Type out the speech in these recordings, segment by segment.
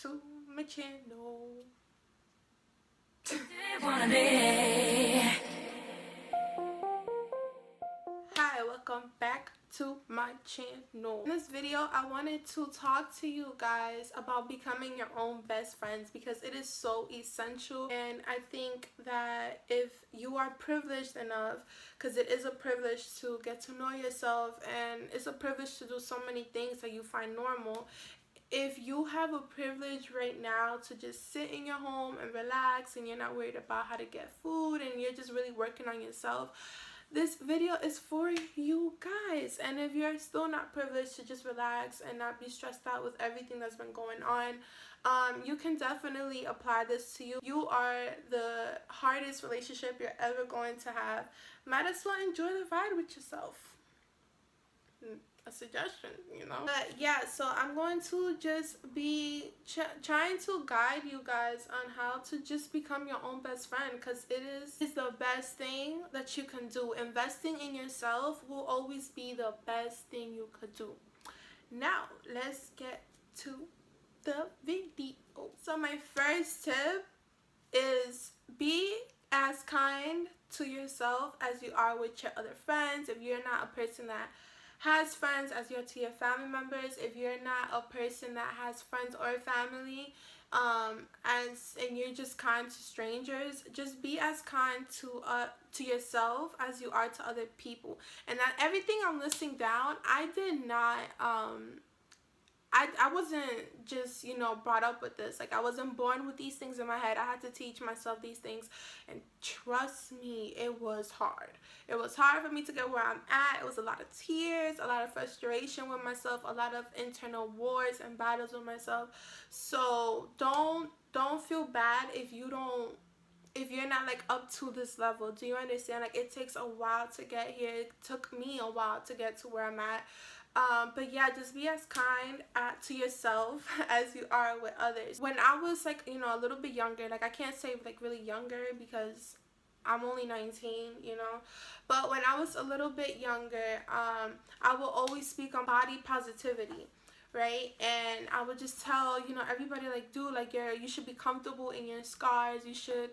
to my channel. Hi, welcome back to my channel. In this video, I wanted to talk to you guys about becoming your own best friends because it is so essential, and I think that if you are privileged enough, because it is a privilege to get to know yourself and it's a privilege to do so many things that you find normal. If you have a privilege right now to just sit in your home and relax and you're not worried about how to get food and you're just really working on yourself, this video is for you guys. And if you're still not privileged to just relax and not be stressed out with everything that's been going on, you can definitely apply this to you. You are the hardest relationship you're ever going to have. Might as well enjoy the ride with yourself. A suggestion, you know. But yeah, so I'm going to just be trying to guide you guys on how to just become your own best friend, because it is the best thing that you can do. Investing in yourself will always be the best thing you could do. Now let's get to the video. So my first tip is be as kind to yourself as you are with your other friends. If you're not a person that has friends as you are to your family members, if you're not a person that has friends or family, and you're just kind to strangers, just be as kind to yourself as you are to other people. And that everything I'm listing down, I did not I wasn't just, brought up with this. Like, I wasn't born with these things in my head. I had to teach myself these things. And trust me, it was hard. It was hard for me to get where I'm at. It was a lot of tears, a lot of frustration with myself, a lot of internal wars and battles with myself. So don't feel bad if you're not like up to this level. Do you understand? Like, it takes a while to get here. It took me a while to get to where I'm at. But yeah, just be as kind to yourself as you are with others. When I was like, a little bit younger, like I can't say like really younger because I'm only 19, but when I was a little bit younger, I will always speak on body positivity, right? And I would just tell, everybody, like, dude, like, you should be comfortable in your scars. You should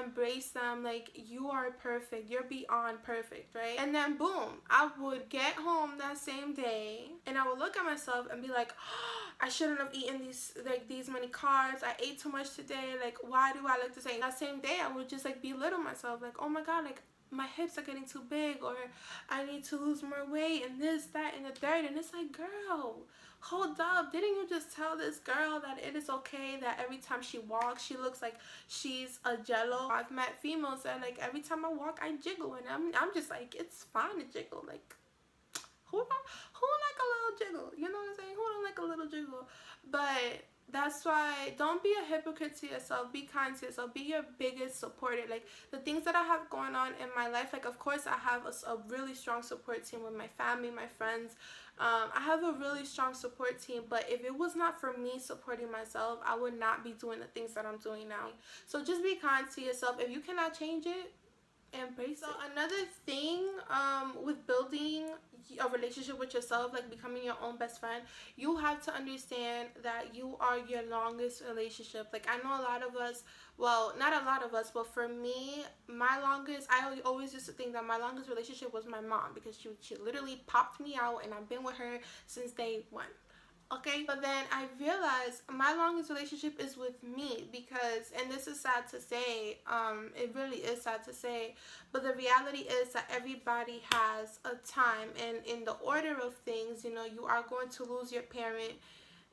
embrace them. Like, you are perfect. You're beyond perfect, right? And then boom, I would get home that same day and I would look at myself and be like, oh, I shouldn't have eaten these many carbs. I ate too much today. Like, why do I look the same? That same day I would just like belittle myself, like, oh my god, like my hips are getting too big, or I need to lose more weight, and this, that, and the third. And it's like, girl, hold up, didn't you just tell this girl that it is okay that every time she walks she looks like she's a jello? I've met females that, like, every time I walk I jiggle, and I'm just like, it's fine to jiggle. Like, who like a little jiggle? You know what I'm saying? Who don't like a little jiggle? But that's why, don't be a hypocrite to yourself. Be kind to yourself. Be your biggest supporter. Like, the things that I have going on in my life, like, of course I have a really strong support team with my family, my friends. I have a really strong support team, but if it was not for me supporting myself, I would not be doing the things that I'm doing now. So just be kind to yourself. If you cannot change it, embrace it. So another thing with building a relationship with yourself, like becoming your own best friend, you have to understand that you are your longest relationship. Like, I know a lot of us, well, not a lot of us, but for me, my longest, I always used to think that my longest relationship was my mom, because she literally popped me out and I've been with her since day one. Okay, but then I realized my longest relationship is with me, because, and this is sad to say, it really is sad to say, but the reality is that everybody has a time, and in the order of things, you are going to lose your parent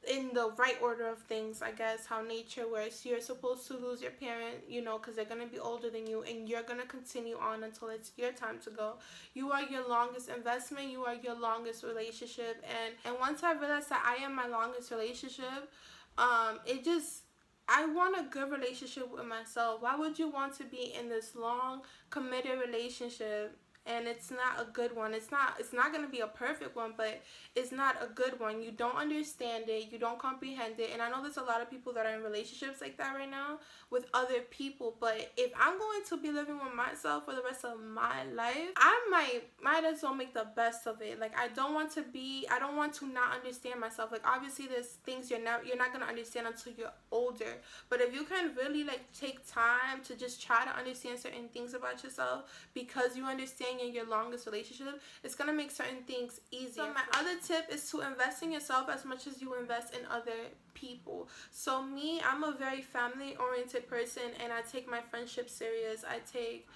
in the right order of things, I guess, how nature works. You're supposed to lose your parent, because they're going to be older than you, and you're going to continue on until it's your time to go. You are your longest investment. You are your longest relationship. And once I realized that I am my longest relationship, I want a good relationship with myself. Why would you want to be in this long, committed relationship and it's not a good one. It's not going to be a perfect one, but it's not a good one. You don't understand it, you don't comprehend it. And I know there's a lot of people that are in relationships like that right now with other people, but if I'm going to be living with myself for the rest of my life, I might as well make the best of it. Like, I don't want to not understand myself. Like, obviously there's things you're not going to understand until you're older, but if you can really like take time to just try to understand certain things about yourself, because you understand in your longest relationship, it's going to make certain things easier. So my other tip is to invest in yourself as much as you invest in other people. So me, I'm a very family oriented person, and I take my friendship serious. I take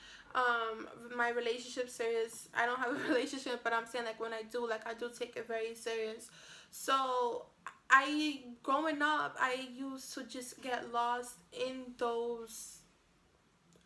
my relationship serious. I don't have a relationship, but I'm saying, like, when I do take it very serious. So growing up, I used to just get lost in those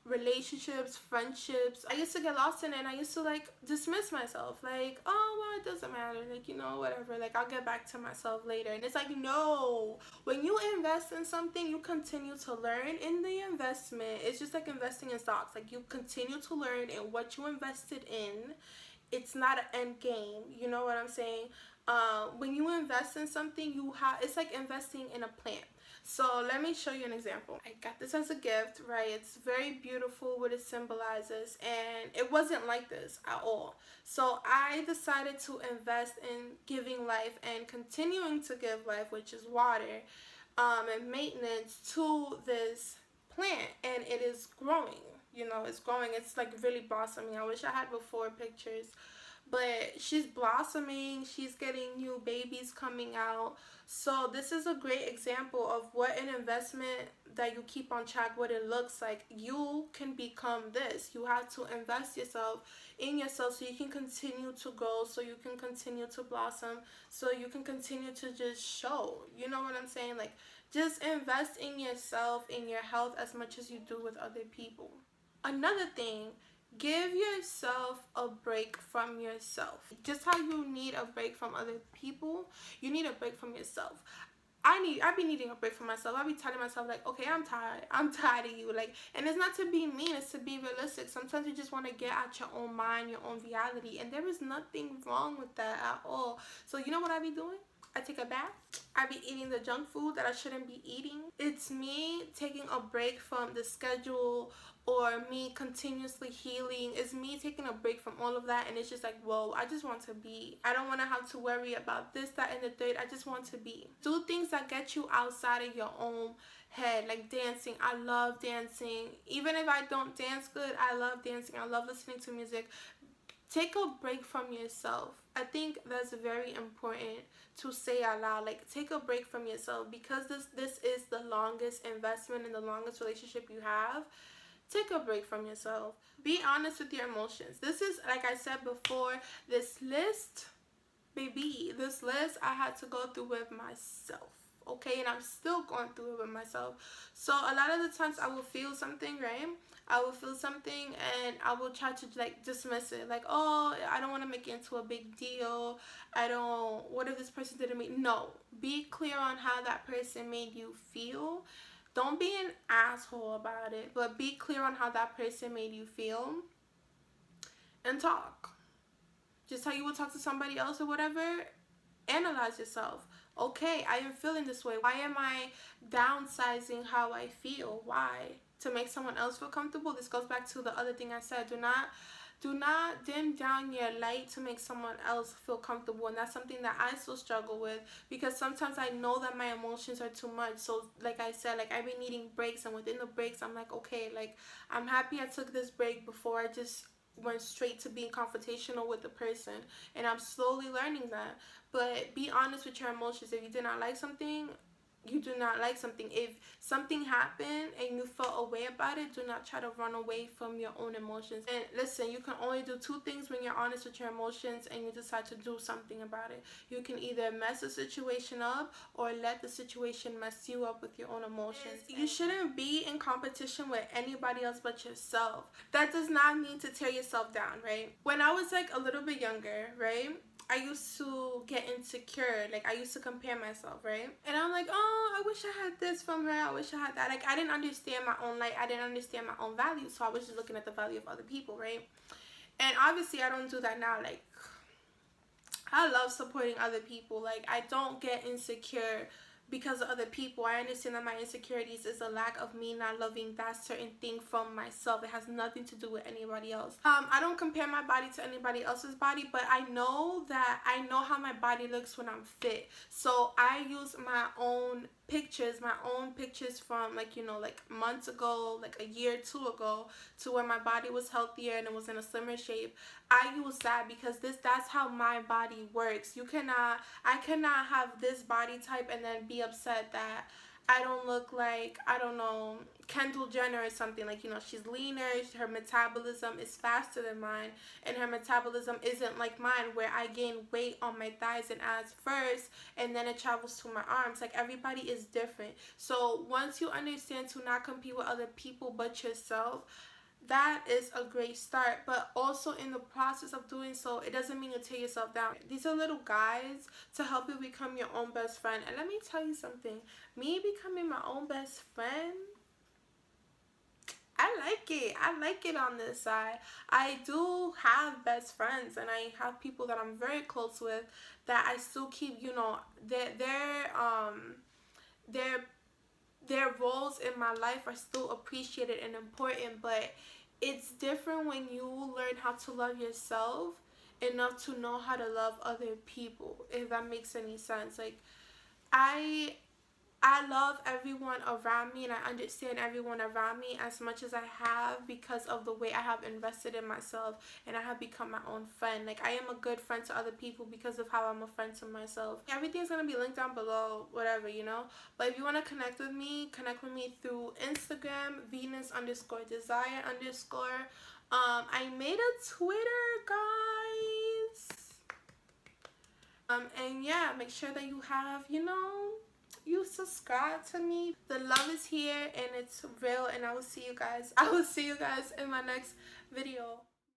relationships, friendships. I used to get lost in it, and I used to like dismiss myself, like, oh well, it doesn't matter, like, whatever, like, I'll get back to myself later. And it's like, no, when you invest in something, you continue to learn in the investment. It's just like investing in stocks. Like, you continue to learn in what you invested in. It's not an end game, you know what I'm saying? When you invest in something, it's like investing in a plant. So let me show you an example. I got this as a gift, right? It's very beautiful what it symbolizes, and it wasn't like this at all. So I decided to invest in giving life and continuing to give life, which is water, and maintenance to this plant, and it is growing. It's growing. It's like really blossoming. I wish I had before pictures, but she's blossoming. She's getting new babies coming out. So this is a great example of what an investment that you keep on track, what it looks like. You can become this. You have to invest in yourself so you can continue to grow, so you can continue to blossom, so you can continue to just show. You know what I'm saying? Like, just invest in yourself, in your health, as much as you do with other people. Another thing, give yourself a break from yourself. Just how you need a break from other people, you need a break from yourself. I be needing a break from myself. I be telling myself, like, okay, I'm tired of you. Like, and it's not to be mean, it's to be realistic. Sometimes you just want to get out your own mind, your own reality, and there is nothing wrong with that at all. So you know what I be doing? I take a bath. I be eating the junk food that I shouldn't be eating. It's me taking a break from the schedule, or me continuously healing. It's me taking a break from all of that, and it's just like, whoa, I just want to be. I don't want to have to worry about this, that, and the third. I just want to be. Do things that get you outside of your own head, like dancing. I love dancing. Even if I don't dance good, I love dancing. I love listening to music. Take a break from yourself. I think that's very important to say out loud. Like, take a break from yourself, because this is the longest investment and the longest relationship you have. Take a break from yourself. Be honest with your emotions. This is, like I said before, this list I had to go through with myself. Okay, and I'm still going through it with myself. So a lot of the times I will feel something, right? I will feel something, and I will try to like dismiss it, like, oh, I don't want to make it into a big deal. What if this person didn't make? No, be clear on how that person made you feel. Don't be an asshole about it, but be clear on how that person made you feel, and talk. Just how you would talk to somebody else or whatever. Analyze yourself. Okay, I am feeling this way. Why am I downsizing how I feel? Why? To make someone else feel comfortable? This goes back to the other thing I said. Do not dim down your light to make someone else feel comfortable. And that's something that I still struggle with, because sometimes I know that my emotions are too much. So like I said, like, I've been needing breaks, and within the breaks I'm like, okay, like, I'm happy I took this break before I just went straight to being confrontational with the person, and I'm slowly learning that. But be honest with your emotions. If you did not like something, you do not like something. If something happened and you felt a way about it, do not try to run away from your own emotions. And listen, you can only do two things when you're honest with your emotions and you decide to do something about it. You can either mess the situation up, or let the situation mess you up with your own emotions. You shouldn't be in competition with anybody else but yourself. That does not mean to tear yourself down, right? When I was like a little bit younger, right, I used to get insecure. Like, I used to compare myself, right? And I'm like, oh, I wish I had this from her. I wish I had that. Like, I didn't understand my own light. I didn't understand my own value. So I was just looking at the value of other people, right? And obviously I don't do that now. Like, I love supporting other people. Like, I don't get insecure because of other people. I understand that my insecurities is a lack of me not loving that certain thing from myself. It has nothing to do with anybody else. I don't compare my body to anybody else's body, but I know that I know how my body looks when I'm fit. So I use my own pictures from, like, you know, like months ago, like a year or two ago, to when my body was healthier and it was in a slimmer shape. I use that because that's how my body works. I cannot have this body type and then be upset that I don't look like, I don't know, Kendall Jenner or something. Like, you know, she's leaner, her metabolism is faster than mine, and her metabolism isn't like mine where I gain weight on my thighs and abs first and then it travels to my arms. Like, everybody is different. So once you understand to not compete with other people but yourself, that is a great start. But also, in the process of doing so, it doesn't mean you tear yourself down. These are little guides to help you become your own best friend. And let me tell you something, me becoming my own best friend, I like it on this side. I do have best friends and I have people that I'm very close with that I still keep, you know, their their roles in my life are still appreciated and important. But it's different when you learn how to love yourself enough to know how to love other people, if that makes any sense. Like, I I love everyone around me and I understand everyone around me as much as I have because of the way I have invested in myself and I have become my own friend. Like, I am a good friend to other people because of how I'm a friend to myself. Everything's going to be linked down below, whatever, you know. But if you want to connect with me through Instagram, Venus_desire_. I made a Twitter, guys. And yeah, make sure that you have, you know, you subscribe to me. The love is here and it's real, and I will see you guys in my next video.